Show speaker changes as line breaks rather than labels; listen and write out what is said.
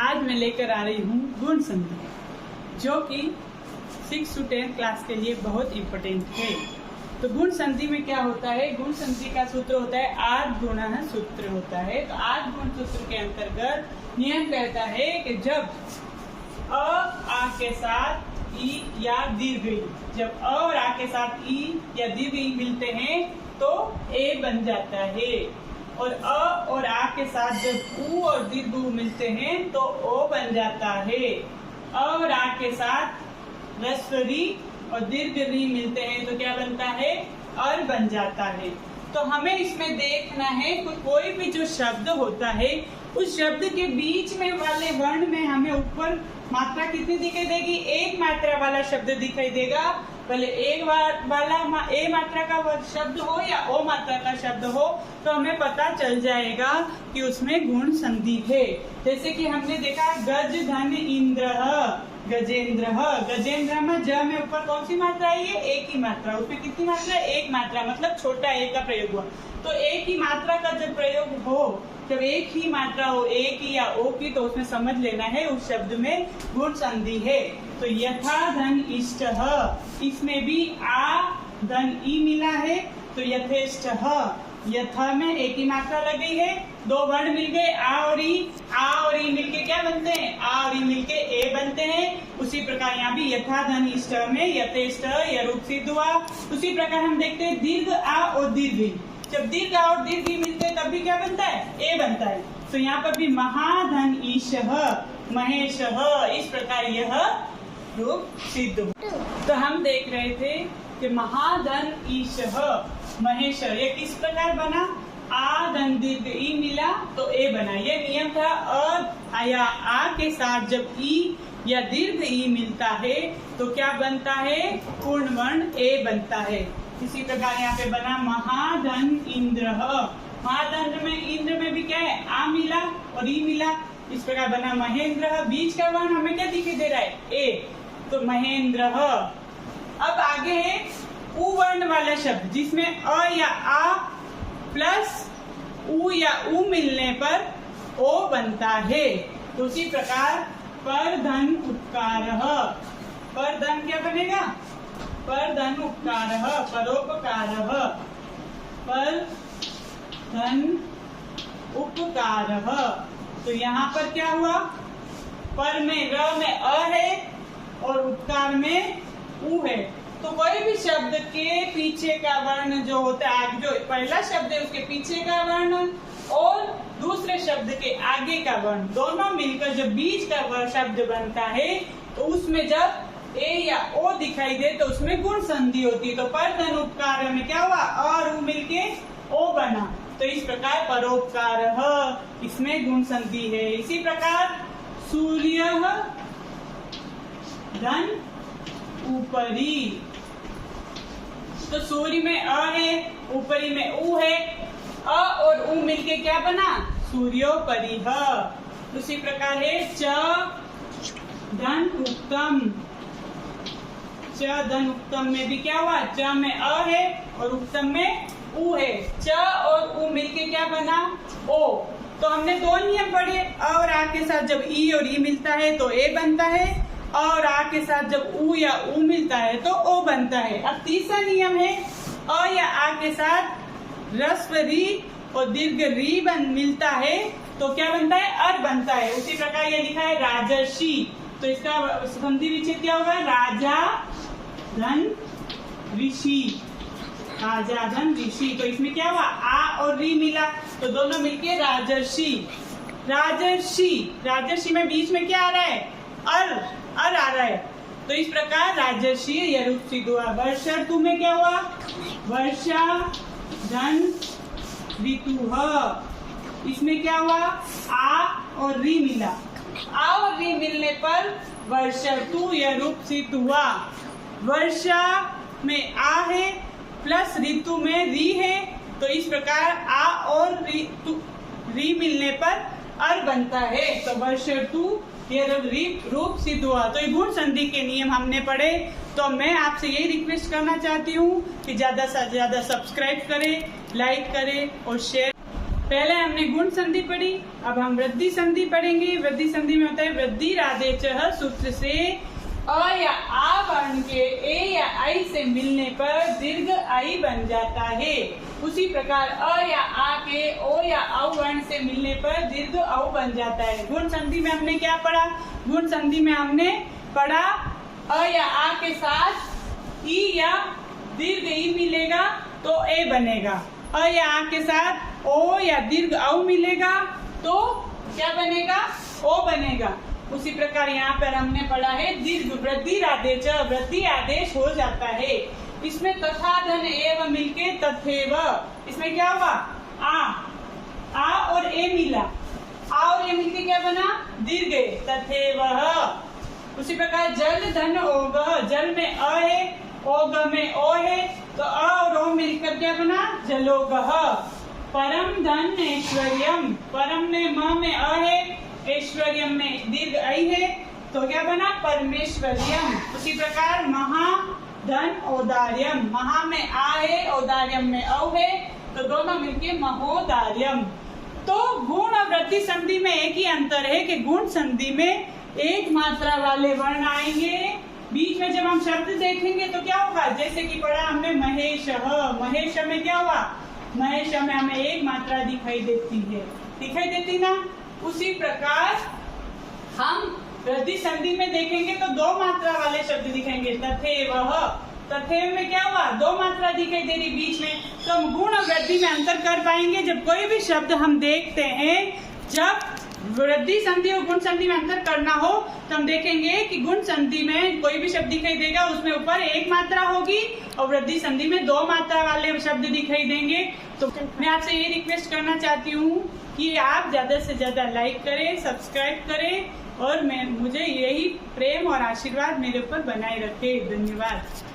आज मैं लेकर आ रही हूँ गुण संधि, जो कि 6 to 10 क्लास के लिए बहुत इम्पोर्टेंट है। तो गुण संधि में क्या होता है? गुण संधि का सूत्र होता है आद गुणः सूत्र होता है। तो आद गुण सूत्र के अंतर्गत नियम कहता है कि जब आ के साथ ई या दीर्घ ई, जब अ और आ के साथ ई या दीर्घ ई मिलते हैं तो ए बन जाता है, और अ और आ के साथ जब ऊ और दीर्घ ऊ मिलते हैं तो ओ बन जाता है। अ और आ के साथ ह्रस्व री और दीर्घ री मिलते हैं तो क्या बनता है? अर बन जाता है। तो हमें इसमें देखना है कोई भी जो शब्द होता है उस शब्द के बीच में वाले वर्ण में हमें ऊपर मात्रा कितनी दिखाई देगी? एक मात्रा वाला शब्द दिखाई देगा। भले एक वाला ए मात्रा का शब्द हो या ओ मात्रा का शब्द हो, तो हमें पता चल जाएगा कि उसमें गुण संधि है। जैसे कि हमने देखा गज धन इंद्र गजेंद्र, गजेंद्र में ज में ऊपर कौन सी मात्रा आई है? एक ही मात्रा। उसमें कितनी मात्रा? एक मात्रा, मतलब छोटा ए का प्रयोग हुआ। तो एक ही मात्रा का जब प्रयोग हो, जब एक ही मात्रा हो ए की या ओ की, तो उसमें समझ लेना है उस शब्द में गुण संधि है। तो यथा धन इष्ट, इसमें भी आ धन ई मिला है तो यथेष्ट, यथा में एक ही मात्रा लग गई है, दो वर्ण मिल गए आ और ई मिलके क्या बनते हैं? आ और ई मिलके ए बनते हैं। उसी प्रकार यहाँ भी यथा धन इष्ट में यथेष्ट यह रूप सिद्ध हुआ। उसी प्रकार हम देखते हैं दीर्घ आ और दीर्घ ई, जब दीर्घ आ और दीर्घ ई मिलते हैं तब भी क्या बनता है? ए बनता है। तो यहाँ पर भी महाधन ईश महेश, इस प्रकार यह रूप सिद्ध हुआ। तो हम देख रहे थे कि महाधन ईश महेश ये किस प्रकार बना? आ धन दीर्घ ई मिला तो ए बना। ये नियम था अ या आ के साथ जब ई या दीर्घ ई मिलता है तो क्या बनता है? पूर्ण वर्ण ए बनता है। इसी प्रकार यहाँ पे बना महाधन इंद्र, महाधन में इंद्र में भी क्या है? आ मिला और ई मिला। इस प्रकार बना महेंद्र, बीच का वर्ण हमें क्या दिखाई दे रहा है? ए, तो महेंद्र। अब आगे है उ वर्ण वाला शब्द, जिसमें अ या आ प्लस उ या उ मिलने पर ओ बनता है। तो उसी प्रकार पर धन उपकार, पर धन क्या बनेगा? पर धन उपकार, परोपकार, पर धन उपकार। तो यहाँ पर क्या हुआ? पर में र में अ है और उपकार में उ है। तो कोई भी शब्द के पीछे का वर्ण जो होता है, जो पहला शब्द है उसके पीछे का वर्ण और दूसरे शब्द के आगे का वर्ण, दोनों मिलकर जब बीच का शब्द बनता है तो उसमें जब ए या ओ दिखाई दे तो उसमें गुण संधि होती है। तो पर धन उपकार में क्या हुआ? और उ मिलके ओ बना। तो इस प्रकार परोपकार इसमें गुण संधि है। इसी प्रकार सूर्य धन ऊपरी, तो सूर्य में अ है, ऊपरी में उ है, अ और उ मिलके क्या बना? सूर्योपरि। उसी प्रकार है च धन उत्तम, च धन उत्तम में भी क्या हुआ? च में अ है और उत्तम में उ है, च और उ मिलके क्या बना? ओ। तो हमने दो नियम पढ़े, अ और आ के साथ जब ई और ई मिलता है तो ए बनता है, और आ के साथ जब उ या उ मिलता है तो ओ बनता है। अब तीसरा नियम है अ या आ के साथ ह्रस्व री और दीर्घ री मिलता है तो क्या बनता है? अर बनता है। उसी प्रकार ये लिखा है राजर्षि, तो इसका संधि विच्छेद क्या होगा? राजा धन ऋषि, राजा धन ऋषि। तो इसमें क्या हुआ? आ और री मिला तो दोनों मिलके राजर्षि। राजर्षि, राजर्षि में बीच में क्या आ रहा है? अर आ रहा है। तो इस प्रकार राजर्षि यह रूप सिद्ध हुआ। वर्षा ऋतु में क्या हुआ? वर्षा धन ऋतु, इसमें क्या हुआ? आ और री मिला, आ और री मिलने पर वर्षा ऋतु यह रूप सिद्ध हुआ। वर्षा में आ है प्लस ऋतु में री है, तो इस प्रकार आ और री मिलने पर अर बनता है। तो वर्षा ऋतु ये रूप सिद्ध हुआ। तो ये गुण संधि के नियम हमने पढ़े। तो मैं आपसे यही रिक्वेस्ट करना चाहती हूँ कि ज्यादा से ज्यादा सब्सक्राइब करें, लाइक करें और शेयर पहले हमने गुण संधि पढ़ी, अब हम वृद्धि संधि पढ़ेंगे। वृद्धि संधि में होता है वृद्धिरादेचः सूत्र से अ या आ वर्ण के ए या आई से मिलने पर दीर्घ आई बन जाता है। उसी प्रकार अ या आ के ओ या औ वर्ण से मिलने पर दीर्घ औ बन जाता है। गुण संधि में हमने क्या पढ़ा? गुण संधि में हमने पढ़ा अ या आ के साथ ई या दीर्घ ई मिलेगा तो ए बनेगा। अ या आ के साथ ओ या दीर्घ औ मिलेगा तो क्या बनेगा? ओ बनेगा। उसी प्रकार यहाँ पर हमने पढ़ा है दीर्घ वृद्धिरादेच, वृद्धि आदेश हो जाता है। इसमें तथा धन एव मिलके तथेव, इसमें क्या हुआ? आ और ए मिला, आ और ए मिलके क्या बना? दीर्घ तथेव। उसी प्रकार जल धन ओग, जल में अ है, ओग में ओ है, तो अ और ओ मिलकर क्या बना? जलोग। परम धन ऐश्वर्यम, परम में म में अ है, ऐश्वर्यम में दीर्घ आई है, तो क्या बना? परमेश्वर्यम। उसी प्रकार महा धन औदार्यम, महा में आ है, औदार्यम में औ है, तो दोनों मिलके महोदार्यम। तो गुण और वृद्धि संधि में एक ही अंतर है कि गुण संधि में एक मात्रा वाले वर्ण आएंगे, बीच में जब हम शब्द देखेंगे तो क्या होगा? जैसे कि पढ़ा हमने महेश, महेश में क्या हुआ? महेश में हमें एक मात्रा दिखाई देती है, दिखाई देती ना। उसी प्रकार हम वृद्धि संधि में देखेंगे तो दो मात्रा वाले शब्द दिखेंगे, तथेव। तथेव में क्या हुआ? दो मात्रा दिखाई दे रही बीच में। तो हम गुण और वृद्धि में अंतर कर पाएंगे जब कोई भी शब्द हम देखते हैं। जब वृद्धि संधि और गुण संधि में अंतर करना हो तो हम देखेंगे कि गुण संधि में कोई भी शब्द दिखाई देगा, उसमें ऊपर एक मात्रा होगी और वृद्धि संधि में दो मात्रा वाले शब्द दिखाई देंगे। तो मैं आपसे ये रिक्वेस्ट करना चाहती हूँ कि आप ज्यादा से ज्यादा लाइक करें, सब्सक्राइब करें और मुझे यही प्रेम और आशीर्वाद मेरे ऊपर बनाए रखें। धन्यवाद।